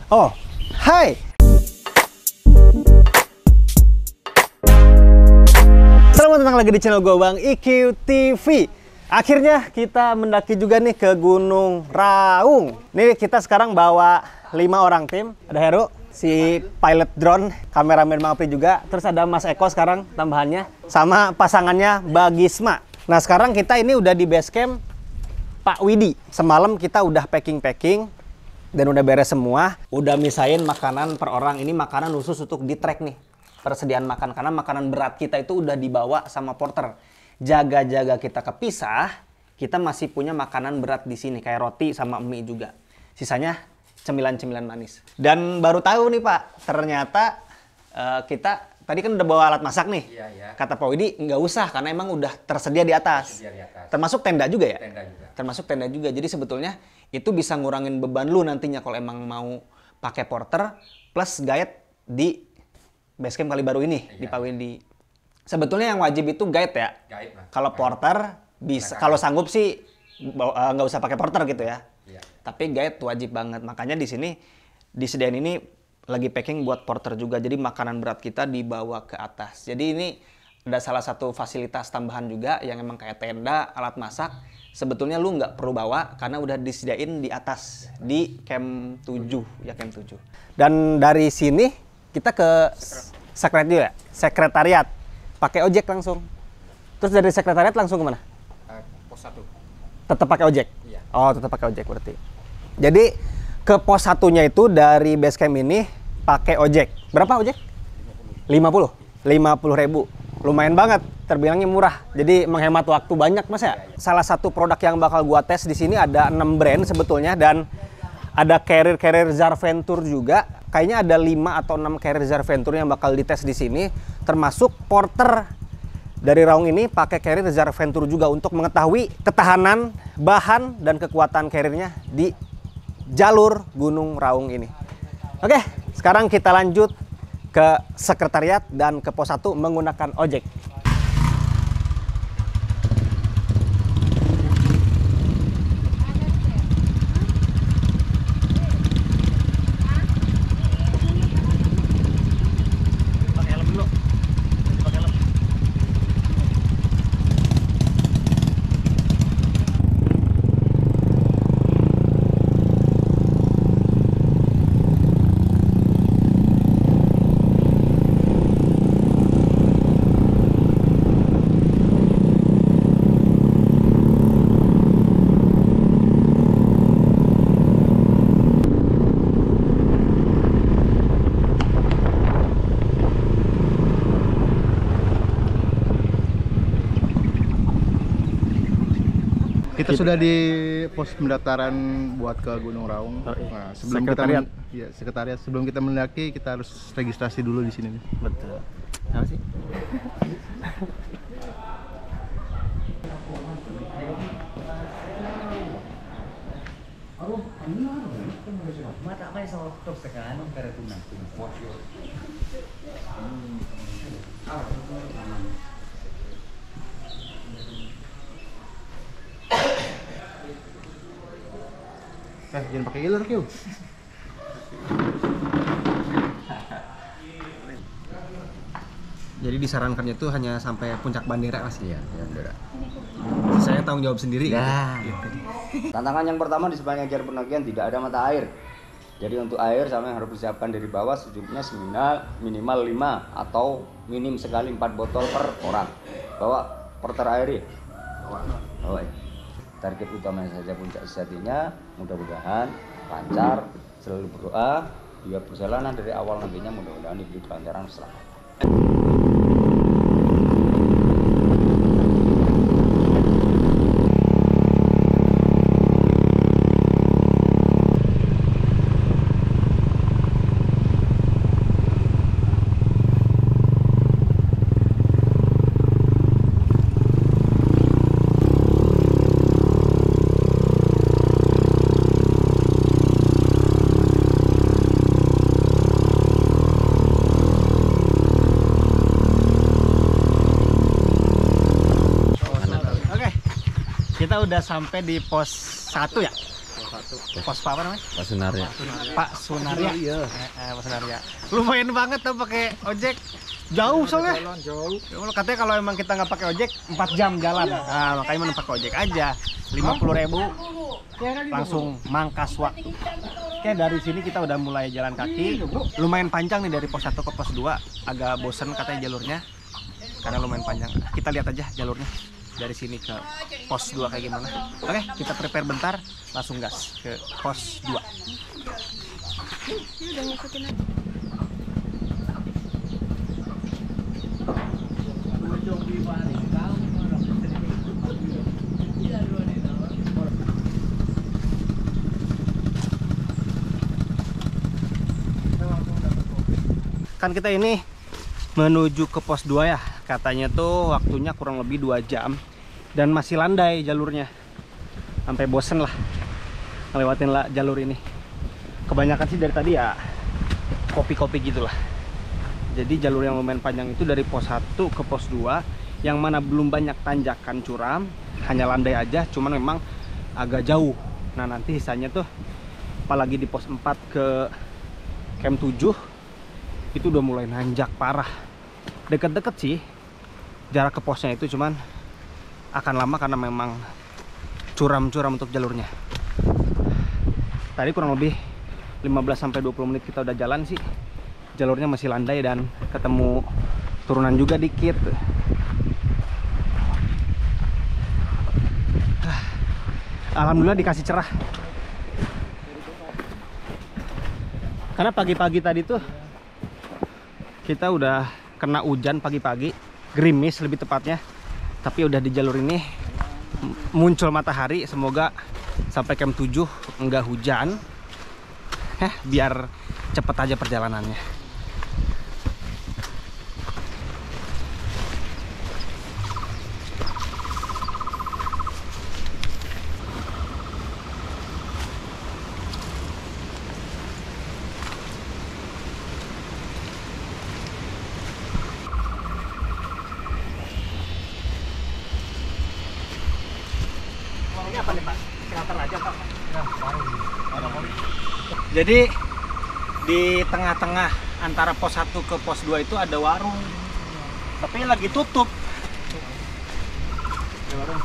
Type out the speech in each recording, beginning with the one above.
Oh, hai. Selamat datang lagi di channel gue Bang IQ TV. Akhirnya kita mendaki juga nih ke Gunung Raung. Nih kita sekarang bawa 5 orang tim. Ada Heru, si pilot drone, kameramen Bang Apri juga. Terus ada Mas Eko sekarang tambahannya. Sama pasangannya Bagisma. Nah sekarang kita ini udah di base camp Pak Widi. Semalam kita udah packing dan udah beres semua. Udah misain makanan per orang. Ini makanan khusus untuk di trek nih. Persediaan makan. Karena makanan berat kita itu udah dibawa sama porter. Jaga-jaga kita kepisah, kita masih punya makanan berat di sini. Kayak roti sama mie juga. Sisanya cemilan-cemilan manis. Dan baru tahu nih Pak, ternyata kita tadi kan udah bawa alat masak nih. Iya. Kata Pak Widi nggak usah karena emang udah tersedia di atas. Termasuk tenda juga ya? Tenda juga. Termasuk tenda juga. Jadi sebetulnya itu bisa ngurangin beban lu nantinya kalau emang mau pakai porter plus guide di basecamp Kalibaru ini di Pak Widi. Sebetulnya yang wajib itu guide ya. Kalau porter bisa, kalau sanggup sih nggak usah pakai porter gitu ya. Iya. Tapi guide wajib banget. Makanya di sini disediain ini lagi packing buat porter juga. Jadi makanan berat kita dibawa ke atas. Jadi ini ada salah satu fasilitas tambahan juga yang emang kayak tenda, alat masak. Sebetulnya lu nggak perlu bawa karena udah disediain di atas di camp 7 ya, camp 7. Dan dari sini kita ke sekretariat ya? Sekretariat. Pakai ojek langsung. Terus dari sekretariat langsung kemana? Pos 1. Tetap pakai ojek? Iya. Oh, tetap pakai ojek berarti. Jadi ke pos satunya itu dari base camp ini pakai ojek. Berapa ojek? 50. 50.000. Lumayan banget, terbilangnya murah. Jadi menghemat waktu banyak Mas ya. Salah satu produk yang bakal gua tes di sini ada 6 brand sebetulnya dan ada carrier Zarventure juga. Kayaknya ada 5 atau 6 carrier Zarventure yang bakal dites di sini, termasuk porter dari Raung ini pakai carrier Zarventure juga untuk mengetahui ketahanan, bahan dan kekuatan carriernya di jalur Gunung Raung ini. Oke, sekarang kita lanjut ke sekretariat dan ke pos 1 menggunakan ojek. Pakai helm dulu. Pakai helm. Kita sudah di pos pendaftaran buat ke Gunung Raung. Nah, sebelum Sekretariat. Sekretariat. Sebelum kita mendaki, kita harus registrasi dulu di sini. Betul. Apa sih? Jangan pakai iler, Kyu. Jadi disarankannya itu hanya sampai puncak bandera Mas. Iya, bandera. Saya tanggung jawab sendiri. Ya. Gitu. Tantangan yang pertama di sepanjang jalur pendakian tidak ada mata air. Jadi untuk air sama yang harus disiapkan dari bawah secukupnya minimal 5 atau minim sekali 4 botol per orang. Bawa porter air ya. Bawa ya. Target utamanya saja puncak sejatinya, mudah-mudahan lancar, selalu berdoa, dia perjalanan dari awal nantinya mudah-mudahan diberi kelancaran selamat. Kita udah sampai di pos 1 ya? Pos apa namanya? Pak Sunaria. Pak Sunaria. Iya. Pak Sunaria. Lumayan banget tuh pakai ojek. Jauh soalnya. Jauh. Katanya kalau emang kita nggak pakai ojek 4 jam jalan. Nah, makanya mana pakai ojek aja. 50.000 langsung mangkas waktu. Oke, dari sini kita udah mulai jalan kaki. Lumayan panjang nih dari pos 1 ke pos 2. Agak bosen katanya jalurnya. Karena lumayan panjang. Kita lihat aja jalurnya dari sini ke pos 2 kayak gimana. Oke, kita prepare bentar, langsung gas ke pos 2. Udah ngikutin aja. Kan kita ini menuju ke pos 2 ya. Katanya tuh waktunya kurang lebih 2 jam. Dan masih landai jalurnya. Sampai bosen lah ngelewatin lah jalur ini. Kebanyakan sih dari tadi ya kopi-kopi gitulah. Jadi jalur yang lumayan panjang itu dari pos 1 ke pos 2, yang mana belum banyak tanjakan curam, hanya landai aja, cuman memang agak jauh. Nah, nanti sisanya tuh apalagi di pos 4 ke camp 7 itu udah mulai nanjak parah. Deket-deket sih jarak ke posnya itu, cuman akan lama karena memang curam-curam untuk jalurnya. Tadi kurang lebih 15-20 menit kita udah jalan sih. Jalurnya masih landai dan ketemu turunan juga dikit. Alhamdulillah dikasih cerah. Karena pagi-pagi tadi tuh kita udah kena hujan pagi-pagi, gerimis lebih tepatnya. Tapi udah di jalur ini muncul matahari, semoga sampai camp 7 enggak hujan. Biar cepet aja perjalanannya. Apa nih Pak? Shelter aja Pak? Jadi di tengah-tengah antara pos 1 ke pos 2 itu ada warung. Tapi lagi tutup. Ada warung.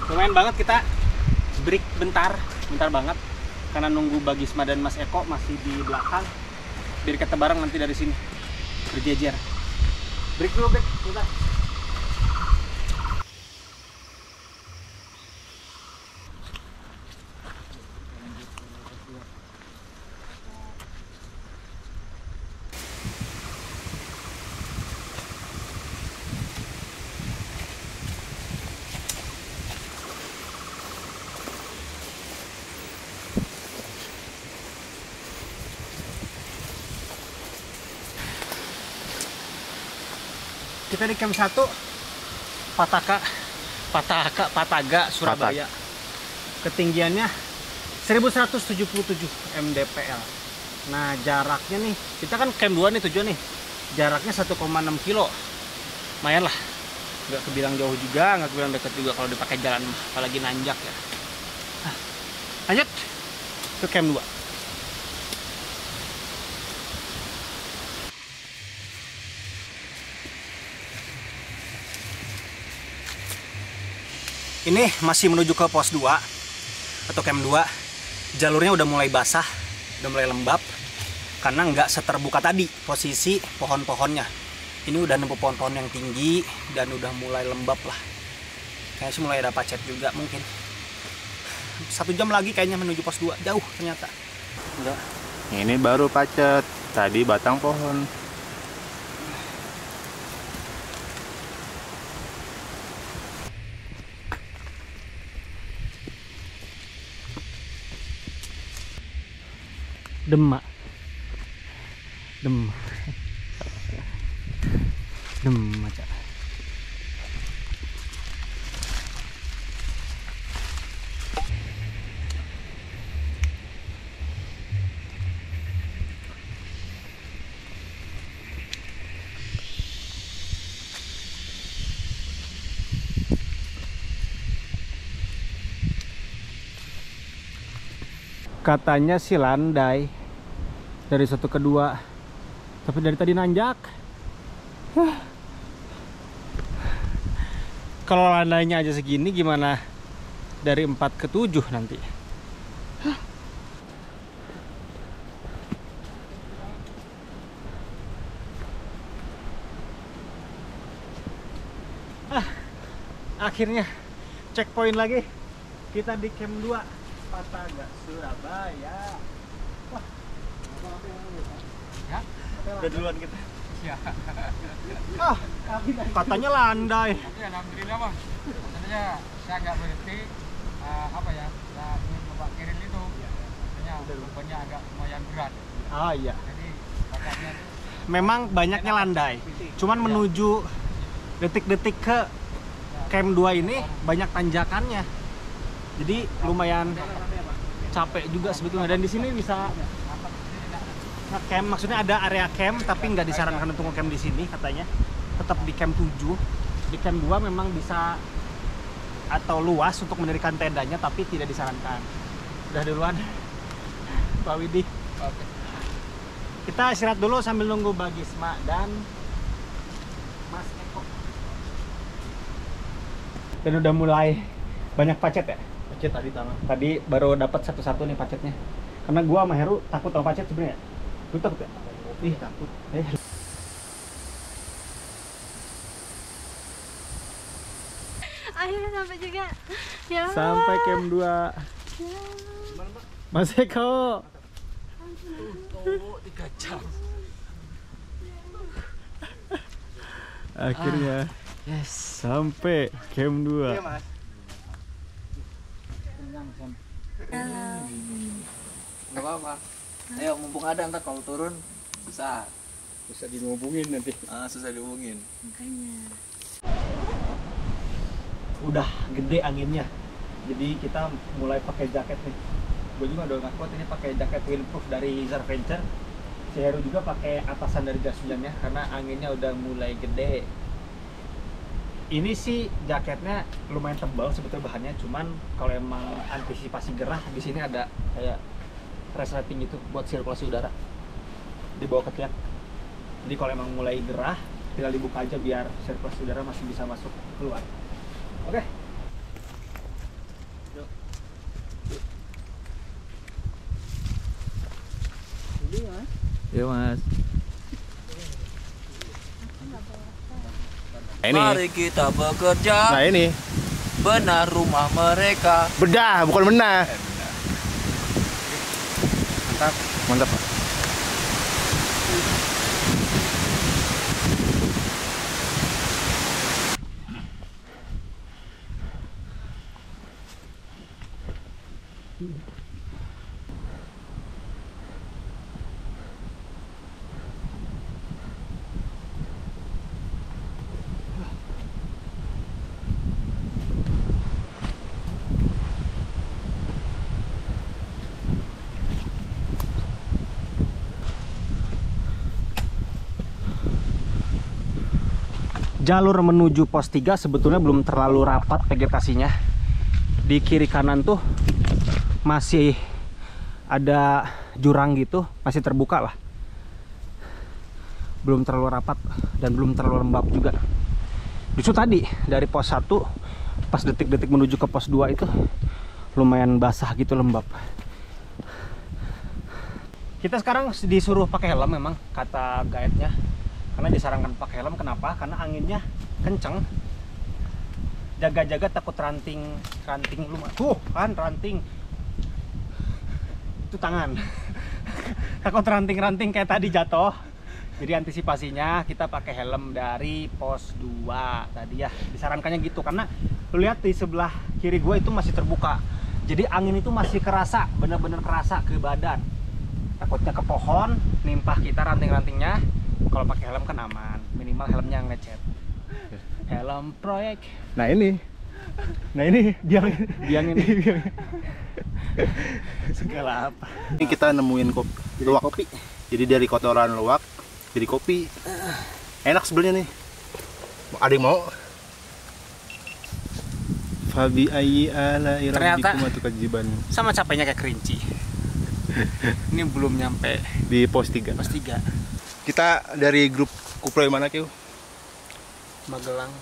Lumayan banget kita break bentar banget. Karena nunggu Bagisma dan Mas Eko masih di belakang. Biar kita bareng nanti dari sini berjejer. Break dulu, break. Bentar. Kita di camp 1 Pataga, Surabaya. Ketinggiannya 1177 mdpl. Nah, jaraknya nih, kita kan camp 2 nih tujuan nih. Jaraknya 1,6 kilo. Lumayan lah. Nggak kebilang jauh juga, nggak kebilang dekat juga kalau dipakai jalan, apalagi nanjak ya. Nah, lanjut ke camp 2. Ini masih menuju ke pos 2 atau camp 2. Jalurnya udah mulai basah, udah mulai lembab karena nggak seterbuka tadi posisi pohon-pohonnya. Ini udah nemu pohon-pohon yang tinggi dan udah mulai lembab lah. Kayaknya sih mulai ada pacet juga mungkin. 1 jam lagi kayaknya menuju pos 2, jauh ternyata. Enggak. Ini baru pacet, tadi batang pohon. Demak. Aja. Katanya sih landai dari 1 ke 2, tapi dari tadi nanjak. Kalau landainya aja segini, gimana dari 4 ke 7 nanti? Akhirnya checkpoint lagi. Kita di camp 2 Pataga, Surabaya. Wah, ya? Udah duluan kita. Ya. Katanya landai. Tapi alhamdulillah Bang. Katanya saya nggak berhenti apa ya? Saya ingin coba kirim itu. Katanya bebannya agak lumayan berat. Oh iya. Jadi katanya tuh Memang banyaknya landai. Cuman menuju detik-detik ke camp 2 ini banyak tanjakannya. Jadi lumayan capek juga sebetulnya, dan di sini bisa camp, maksudnya ada area camp tapi nggak disarankan untuk camp di sini katanya. Tetap di camp 7. Di camp 2 memang bisa atau luas untuk mendirikan tendanya tapi tidak disarankan. Udah duluan Pak Widi. oke. Kita istirahat dulu sambil nunggu Bagisma dan Mas Eko. Dan udah mulai banyak pacet ya? Pacet tadi tanah. Tadi baru dapat satu-satu nih pacetnya. Karena gua sama Heru takut sama pacet sebenarnya. Lu takut ya? Ih, takut. Akhirnya sampai juga. Ya. Sampai camp 2. Mas Eko. 3 jam. Akhirnya sampai camp 2. Iya Mas. Nggak apa-apa. Ayo mumpung ada, ntar kalau turun susah dihubungin nanti. susah dihubungin. Makanya. Udah gede anginnya. Jadi kita mulai pakai jaket nih. Gue juga udah nggak kuat ini pakai jaket windproof dari Zerventure. Si Heru juga pakai atasan dari jas hujannya karena anginnya udah mulai gede. Ini sih jaketnya lumayan tebal sebetulnya bahannya, cuman kalau emang antisipasi gerah di sini ada kayak resleting gitu buat sirkulasi udara di bawah ketiak. Jadi kalau emang mulai gerah tinggal dibuka aja biar sirkulasi udara masih bisa masuk keluar. Oke. Iya Mas. Nah, ini. Mari kita bekerja. Nah ini. Benar rumah mereka. Bedah, bukan benah. Mantap. Mantap, Pak. Jalur menuju pos 3 sebetulnya belum terlalu rapat vegetasinya. Di kiri kanan tuh masih ada jurang gitu, masih terbuka lah. Belum terlalu rapat dan belum terlalu lembab juga. Justru tadi dari pos 1 pas detik-detik menuju ke pos 2 itu lumayan basah gitu, lembab. Kita sekarang disuruh pakai helm memang kata guide-nya. Karena disarankan pakai helm, kenapa? Karena anginnya kenceng. Jaga-jaga takut ranting lu. Tuh kan ranting. Itu tangan. Takut ranting kayak tadi jatuh. Jadi antisipasinya kita pakai helm dari pos 2 tadi ya. Disarankannya gitu karena lu lihat di sebelah kiri gue itu masih terbuka. Jadi angin itu masih kerasa, bener-bener kerasa ke badan. Takutnya ke pohon, nimpah kita ranting-rantingnya. Kalau pakai helm kan aman, minimal helmnya ngecet. Helm proyek. Nah ini biangin segala apa. Ini kita nemuin luwak. Jadi dari kotoran luwak jadi kopi. Enak sebenarnya nih. Ada yang mau? Fabi ayyi ala Ternyata rabbikum tukadziban. sama capeknya kayak kerinci. Ini belum nyampe di pos 3. pos 3. Kita dari grup Kuproy mana, Kiu? Magelang.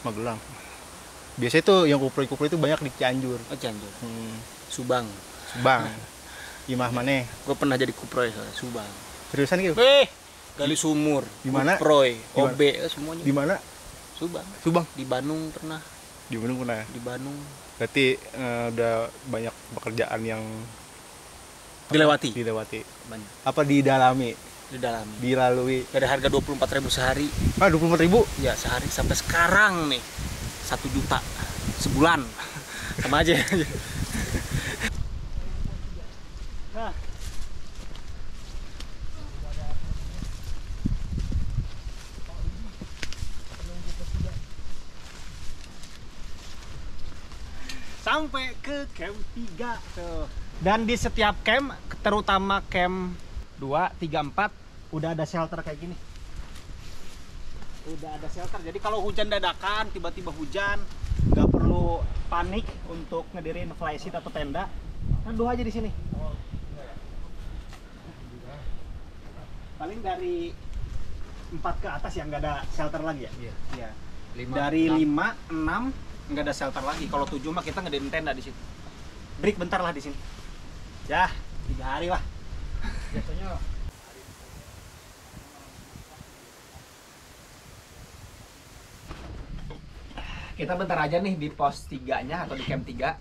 Magelang. Biasanya tuh yang Kuproy itu banyak di Cianjur. Oh, Cianjur. Subang. Subang. Imah mana? Gue pernah jadi kuproy soalnya, Subang. Seriusan, Kiu? Gali sumur. Di mana? Kuproy, Di mana? OB, semuanya. Di mana? Subang. Subang. Di Bandung pernah. Di Bandung pernah. Di Bandung. Berarti udah banyak pekerjaan yang Dilewati. Banyak. Apa didalami? Didalami. Dilalui? Dari harga 24.000 sehari. 24.000? Ya sehari sampai sekarang nih 1 juta sebulan. Sama aja. Nah. Sampai ke camp 3 tuh. Dan di setiap camp, terutama camp 2, 3, 4 udah ada shelter kayak gini. Udah ada shelter. Jadi kalau hujan dadakan, tiba-tiba hujan, nggak perlu panik untuk ngedirin flysheet atau tenda. Kan 2 aja di sini. Paling dari 4 ke atas yang nggak ada shelter lagi ya? Iya. Dari 5, 6 nggak ada shelter lagi. Kalau 7 mah kita ngedirin tenda di situ. Break bentar lah di sini. Ya, 3 hari lah. Biasanya kita bentar aja nih di pos 3-nya atau di camp 3.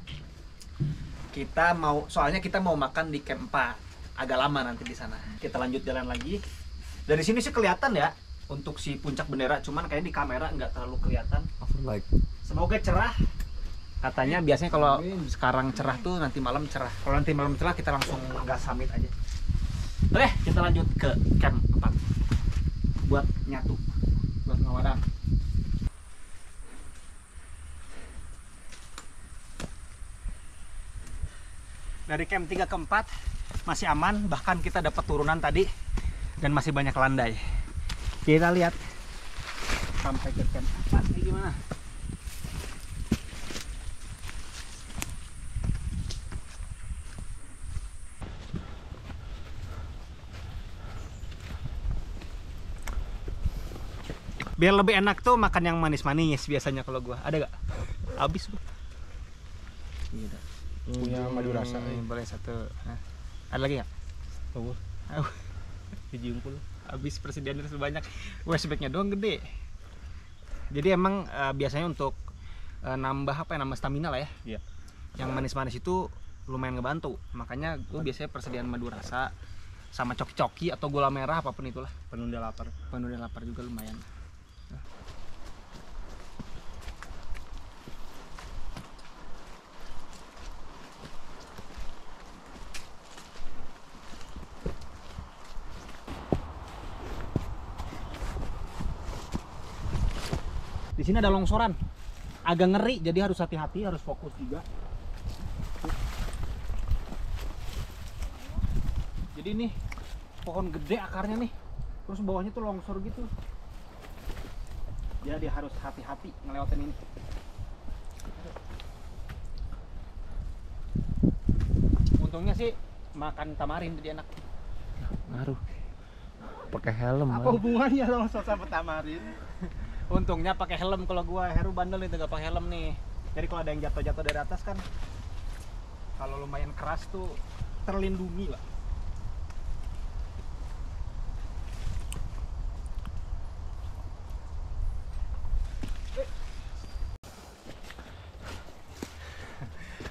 Kita mau, soalnya kita mau makan di camp 4. Agak lama nanti di sana. Kita lanjut jalan lagi. Dari sini sih kelihatan ya untuk si puncak bendera, cuman kayaknya di kamera nggak terlalu kelihatan. Semoga cerah. Katanya biasanya kalau sekarang cerah tuh nanti malam cerah. Kalau nanti malam cerah kita langsung gas summit aja. Oke, kita lanjut ke camp 4 buat nyatu, buat ngawadang. Dari camp 3 ke 4 masih aman, bahkan kita dapat turunan tadi dan masih banyak landai. Kita lihat sampai ke camp 4 ini gimana. Biar lebih enak tuh makan yang manis-manis biasanya kalau gua. Ada gak? Habis gua. Iya. Punya madu rasa. Boleh 1. Nah, ada lagi nggak? Oh. Biji unggul. Habis persediaan terus banyak. Westbacknya doang gede. Jadi emang biasanya untuk nambah apa ya, nambah stamina lah ya. Iya. Yang manis-manis itu lumayan ngebantu. Makanya gue biasanya persediaan madu rasa sama coki-coki atau gula merah apapun itulah. Penunda lapar. Penunda lapar juga lumayan. Di sini ada longsoran, agak ngeri, jadi harus hati-hati, harus fokus juga. Jadi nih pohon gede akarnya nih, terus bawahnya tuh longsor gitu. Jadi harus hati-hati ngelewatin ini. Untungnya sih makan tamarin jadi enak. Ngaruh. Pakai helm. Apa hubungannya longsor sama tamarin? Untungnya pakai helm, kalau gua Heru bandel itu gak pakai helm nih. Jadi kalau ada yang jatuh-jatuh dari atas kan, kalau lumayan keras tuh terlindungi lah.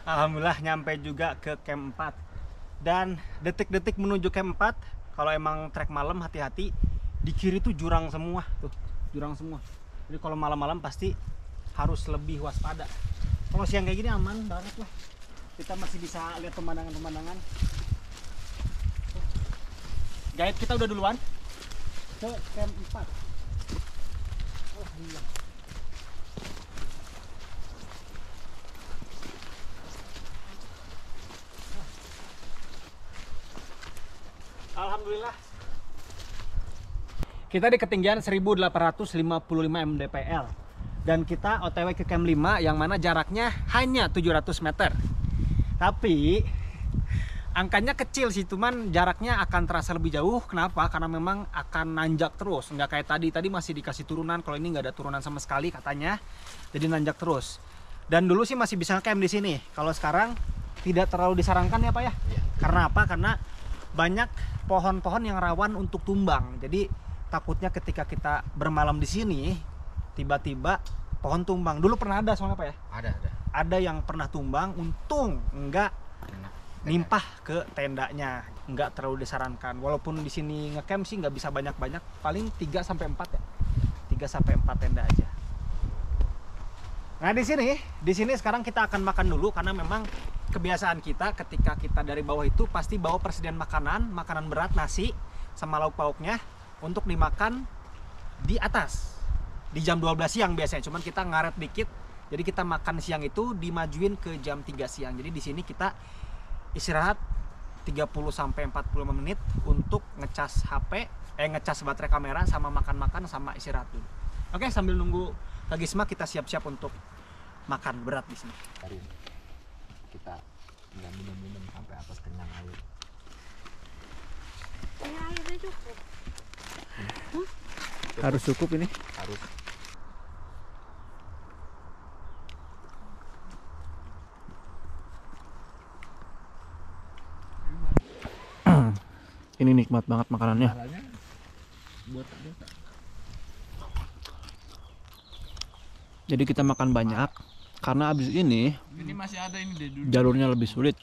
Alhamdulillah nyampe juga ke camp 4. Dan detik-detik menuju camp 4, kalau emang trek malam hati-hati, di kiri tuh jurang semua tuh, jurang semua. Jadi kalau malam-malam pasti harus lebih waspada. Kalau siang kayak gini aman banget lah. Kita masih bisa lihat pemandangan-pemandangan. Guide kita udah duluan ke camp 4. Alhamdulillah. Alhamdulillah. Kita di ketinggian 1855 mdpl dan kita OTW ke camp 5 yang mana jaraknya hanya 700 meter. Tapi Angkanya kecil sih, cuman jaraknya akan terasa lebih jauh. Kenapa? Karena memang akan nanjak terus, nggak kayak tadi. Tadi masih dikasih turunan, kalau ini nggak ada turunan sama sekali katanya. Jadi nanjak terus. Dan dulu sih masih bisa camp di sini. Kalau sekarang tidak terlalu disarankan ya Pak ya? Iya. Karena apa? Karena banyak pohon-pohon yang rawan untuk tumbang. Jadi takutnya ketika kita bermalam di sini, tiba-tiba pohon tumbang. Dulu pernah ada soalnya Pak ya? Ada. Ada yang pernah tumbang, untung enggak nimpah ke tendanya, nggak terlalu disarankan. Walaupun di sini ngecamp sih nggak bisa banyak-banyak, paling 3 sampai 4 ya. 3 sampai 4 tenda aja. Nah, di sini sekarang kita akan makan dulu karena memang kebiasaan kita ketika kita dari bawah itu pasti bawa persediaan makanan berat, nasi sama lauk pauknya untuk dimakan di atas. Di jam 12 siang biasanya, cuman kita ngaret dikit. Jadi kita makan siang itu dimajuin ke jam 3 siang. Jadi di sini kita istirahat 30 sampai 45 menit untuk ngecas HP, ngecas baterai kamera sama makan-makan sama istirahat dulu. Oke, sambil nunggu Kak Gisma kita siap-siap untuk makan berat di sini. Baru kita nggak minum sampai atas kenyang air. Ya, airnya cukup. Harus cukup ini. Harus. Ini nikmat banget makanannya. Jadi kita makan banyak karena abis ini masih ada ini deh dulu. jalurnya lebih sulit.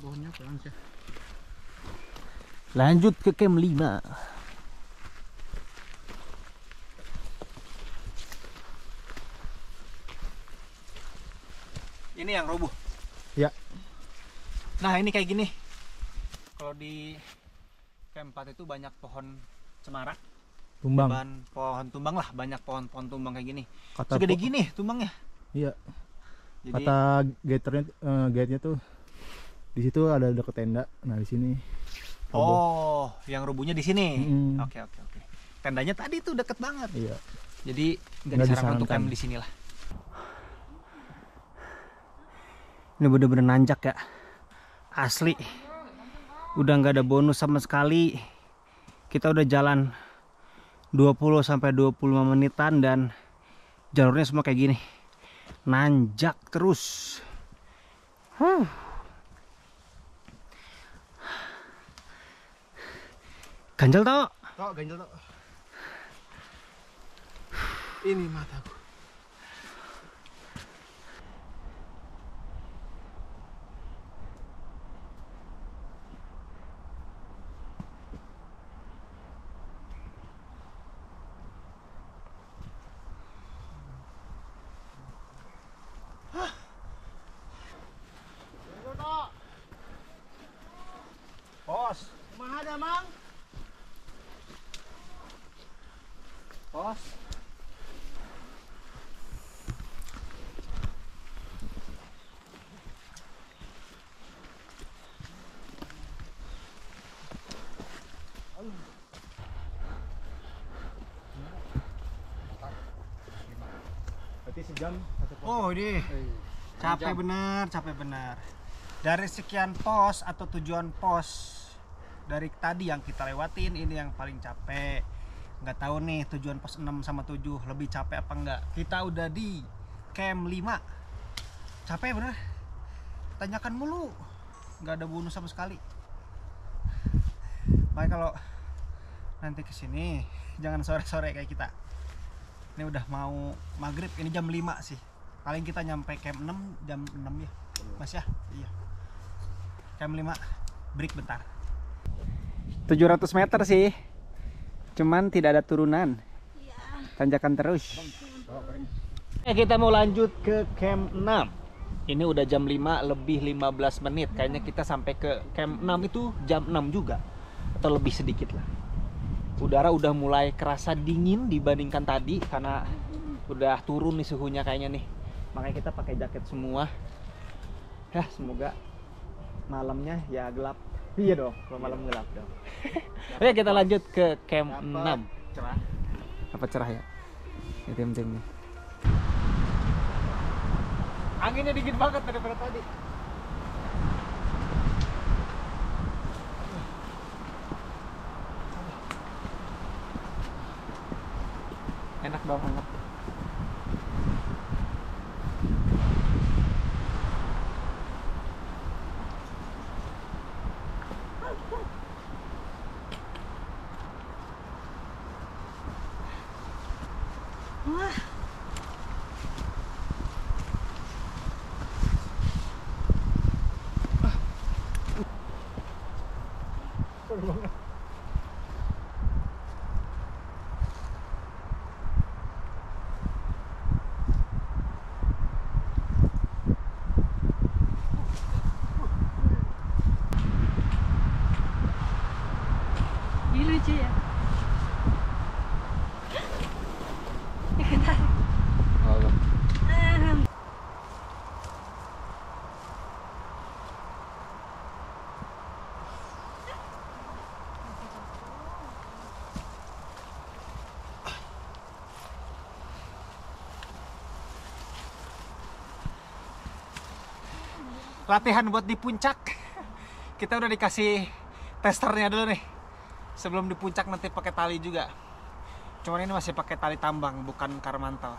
Pohonnya pelan sih. Lanjut ke camp 5. Ini yang roboh. Ya. Nah, ini kayak gini. Kalau di camp 4 itu banyak pohon cemara. Tumbang. Pohon tumbang lah, banyak pohon-pohon tumbang kayak gini. Kata Segede gini tumbangnya. Iya. Jadi Kata guide-nya tuh di situ ada deket tenda. Nah, di sini. oh, yang rubuhnya di sini. Mm. Oke. Tendanya tadi tuh deket banget. Iya. Jadi nggak Nggak disarankan untuk disarankan. camp di sini lah. Ini bener-bener nanjak ya. Asli. Udah nggak ada bonus sama sekali. Kita udah jalan 20 sampai 25 menitan dan jalurnya semua kayak gini. Nanjak terus. Ganjel tau? Tok, ganjel tok. Ini mataku. Pos. Kumaha ada, Mang? Pos. Berarti sejam Oh, ini capek bener. Dari sekian pos atau tujuan pos dari tadi yang kita lewatin, ini yang paling capek. Nggak tahu nih tujuan pos 6 sama 7 lebih capek apa enggak. Kita udah di camp 5. Capek bener. Tanyakan mulu. Nggak ada bonus sama sekali. Makanya kalau nanti kesini jangan sore-sore kayak kita. Ini udah mau maghrib, ini jam 5 sih. Paling kita nyampe camp 6 jam 6 ya. Mas ya? Iya. Camp 5 break bentar. 700 meter sih. Cuman tidak ada turunan. Iya. Tanjakan terus. Kita mau lanjut ke camp 6. Ini udah jam 5 lebih 15 menit. Kayaknya kita sampai ke camp 6 itu jam 6 juga. Atau lebih sedikit lah. Udara udah mulai kerasa dingin dibandingkan tadi karena udah turun nih suhunya kayaknya nih. Makanya kita pakai jaket semua. Ya, semoga malamnya ya gelap. Iya dong, kalau malam gelap dong. Oke, kita lanjut ke camp 6. cerah. Apa cerah ya? Ini tim-tim nih. Anginnya dingin banget daripada tadi. Enak banget. Wah, ini lucu ya. Ikutan. Latihan buat di puncak. Kita udah dikasih testernya dulu nih. Sebelum di puncak nanti pakai tali juga. Cuman ini masih pakai tali tambang, bukan karmantel.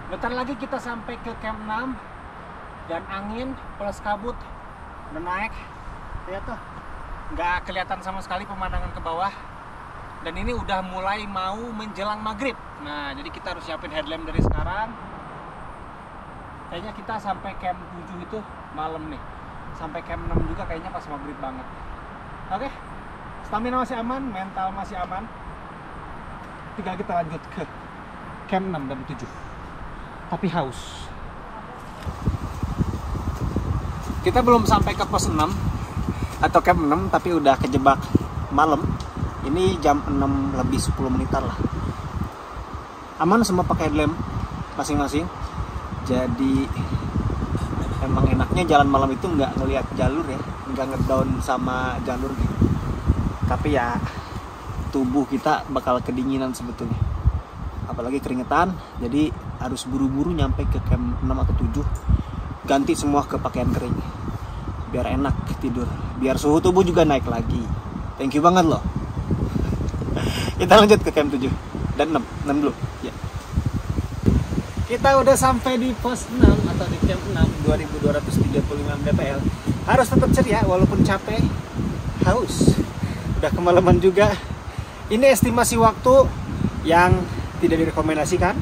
Bentar lagi kita sampai ke camp 6 dan angin plus kabut udah naik. Lihat tuh, nggak kelihatan sama sekali pemandangan ke bawah. Dan ini udah mulai mau menjelang maghrib. Nah, jadi kita harus siapin headlamp dari sekarang. Kayaknya kita sampai camp 7 itu malam nih. Sampai camp 6 juga kayaknya pas maghrib banget. Oke, stamina masih aman, mental masih aman. Tinggal kita lanjut ke camp 6 dan 7. Tapi haus. Kita belum sampai ke pos 6 atau camp 6, tapi udah kejebak malam. Ini jam 6 lebih 10 menitan lah. Aman semua pakai headlamp masing-masing. Jadi emang enaknya jalan malam itu nggak ngelihat jalur ya, nggak ngedown sama jalur gitu. Tapi ya tubuh kita bakal kedinginan sebetulnya. Apalagi keringetan, jadi harus buru-buru nyampe ke camp 6 atau 7. Ganti semua ke pakaian kering. Biar enak tidur, biar suhu tubuh juga naik lagi. Thank you banget loh. Kita lanjut ke camp 7 dan 6 dulu ya. Kita udah sampai di pos 6 atau di camp 6, 2235 mdpl. Harus tetap ceria walaupun capek, haus, udah kemalaman juga. Ini estimasi waktu yang tidak direkomendasikan.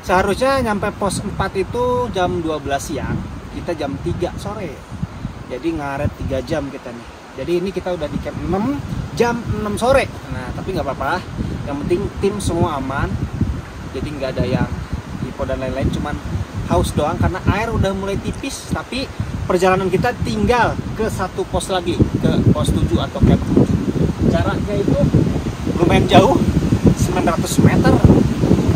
Seharusnya nyampe pos 4 itu jam 12 siang, kita jam 3 sore. Jadi ngaret 3 jam kita nih. Jadi ini kita udah di camp 6 jam 6 sore. Nah, tapi nggak apa-apa. Yang penting tim semua aman. Jadi nggak ada yang hipo dan lain-lain. Cuman haus doang karena air udah mulai tipis. Tapi perjalanan kita tinggal ke satu pos lagi, ke pos 7 atau camp 7. Jaraknya itu lumayan jauh, 900 meter.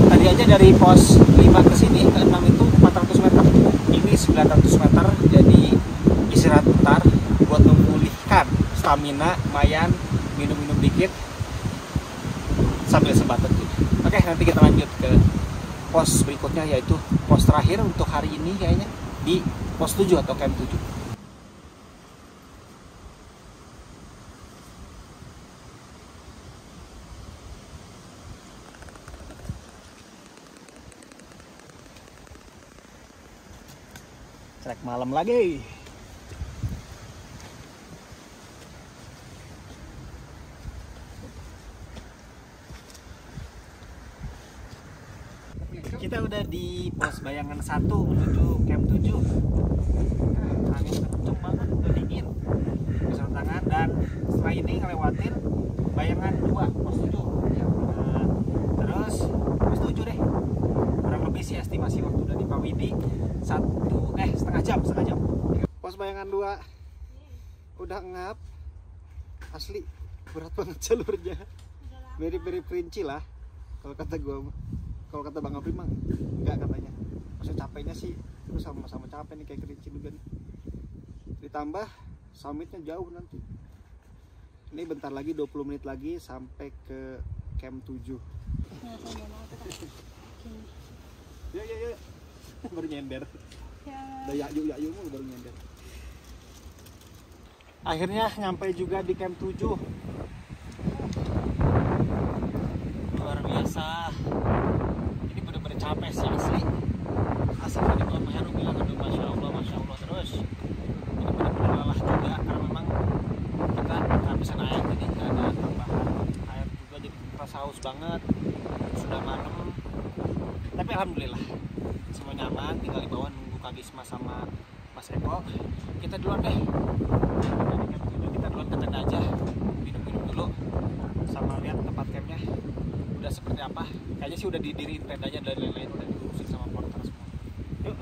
Tadi aja dari pos 5 ke sini ke 6 itu 400 meter. Ini 900 meter. Jadi istirahat bentar buat memulihkan stamina, lumayan minum-minum dikit sambil sebatet gitu. Oke, nanti kita lanjut ke pos berikutnya, yaitu pos terakhir untuk hari ini kayaknya di pos 7 atau camp 7. Trek malam lagi. Kita udah di pos bayangan 1 menuju camp 7. Angin kenceng banget, udah dingin. Bisa tangan, dan setelah ini ngelewatin bayangan 2 pos 7. Nah, terus pos 7 deh. Kurang lebih sih estimasi waktu dari Pak Widi setengah jam. Pos bayangan 2 udah ngap. Asli berat banget jalurnya. Mirip-mirip Kerinci lah kalau kata gua. Kalau kata Bang Apri mah enggak katanya. Maksudnya capeknya sih terus sama-sama capek nih kayak Kerinci juga nih. Ditambah summitnya jauh nanti. Ini bentar lagi 20 menit lagi sampai ke camp 7. Yuk. Baru nyender. Ya. Udah yayu mulu baru nyender. Akhirnya nyampe juga di camp 7. Luar biasa. Ini bener-bener capek sih asli. Asli tadi kalau Pak Heru bilang aduh masya Allah terus. Ini bener-bener lelah juga karena memang kita kehabisan air, jadi nggak ada tambahan air juga, jadi terasa haus banget. Sudah malam. Tapi alhamdulillah semua nyaman, tinggal di bawah nunggu Kak Gisma sama Mas Eko. Kita duluan deh. Kita duluan ke tenda aja, minum-minum dulu sama lihat tempat campnya udah seperti apa. Kayaknya sih udah didiriin tendanya, dan lain-lain udah diurusin sama porter semua. Yuk.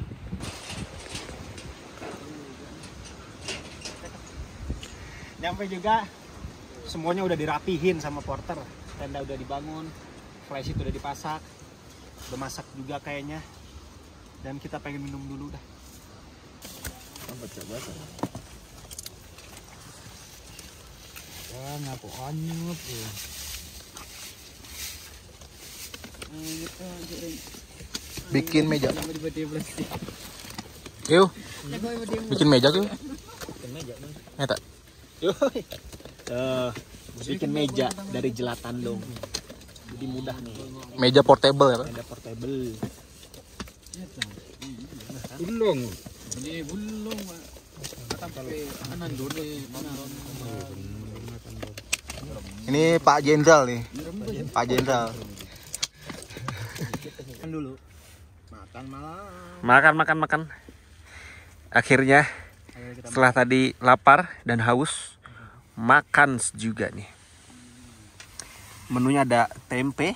Nyampe juga, semuanya udah dirapihin sama porter. Tenda udah dibangun, flysheet udah dipasak, udah masak juga kayaknya. Dan kita pengen minum dulu dah. Coba. Wah, ngaku anyut ya. Bikin meja. Yuk. Bikin meja tuh. Bikin meja dong. Eta. Bikin meja dari jelatan dong. Jadi mudah nih. Meja portable ya, Pak? Meja portable. Bulong. Ini bulong. Tapi anan dulu Ini Pak Jenderal nih. Pak Jenderal. Makan dulu. Makan. Akhirnya setelah tadi lapar dan haus, makan juga nih. Menunya ada tempe,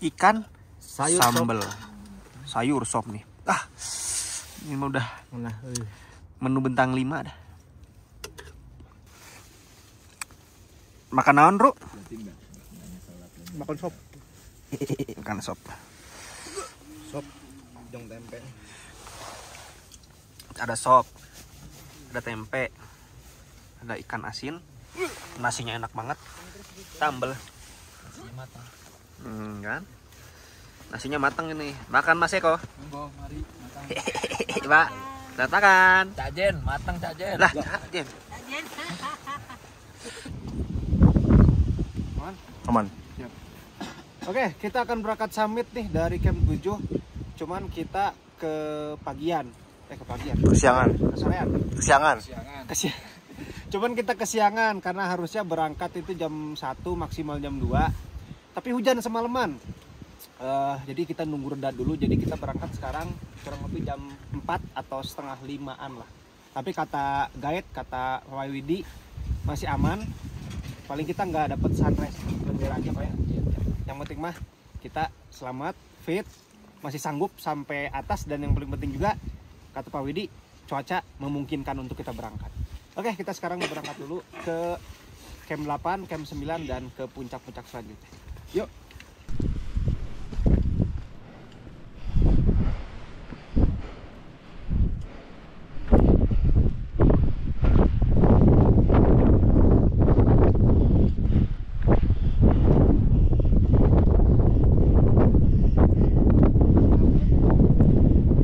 ikan, sambal, sayur sop nih. Ini mah udah menu bintang 5 dah. Makan naon, Bro? Makan sop. Makan sop. Sop jong tempe. Ada sop, ada tempe, ada ikan asin, nasinya enak banget, sambal, kan? Nasinya matang ini. Makan Mas Eko. Monggo, mari makan. Pak, katakan. Cak Jen, matang Cak Jen. Lah, Jen. Aman. Oke, kita akan berangkat summit nih dari camp 7. Cuman kita ke pagian. Kesiangan. Kesorean. Cuman kita kesiangan karena harusnya berangkat itu jam 1 maksimal jam 2. Tapi hujan semalaman. Jadi kita nunggu reda dulu. Jadi kita berangkat sekarang kurang lebih jam 4 atau setengah 5-an lah. Tapi kata guide, kata Pak Widi masih aman. Paling kita nggak dapet sunrise. Bendera aja Pak ya. Yang penting mah kita selamat, fit, masih sanggup sampai atas, dan yang paling penting juga kata Pak Widi, cuaca memungkinkan untuk kita berangkat. Oke, kita sekarang berangkat dulu ke camp 8, camp 9 dan ke puncak-puncak selanjutnya. Yuk.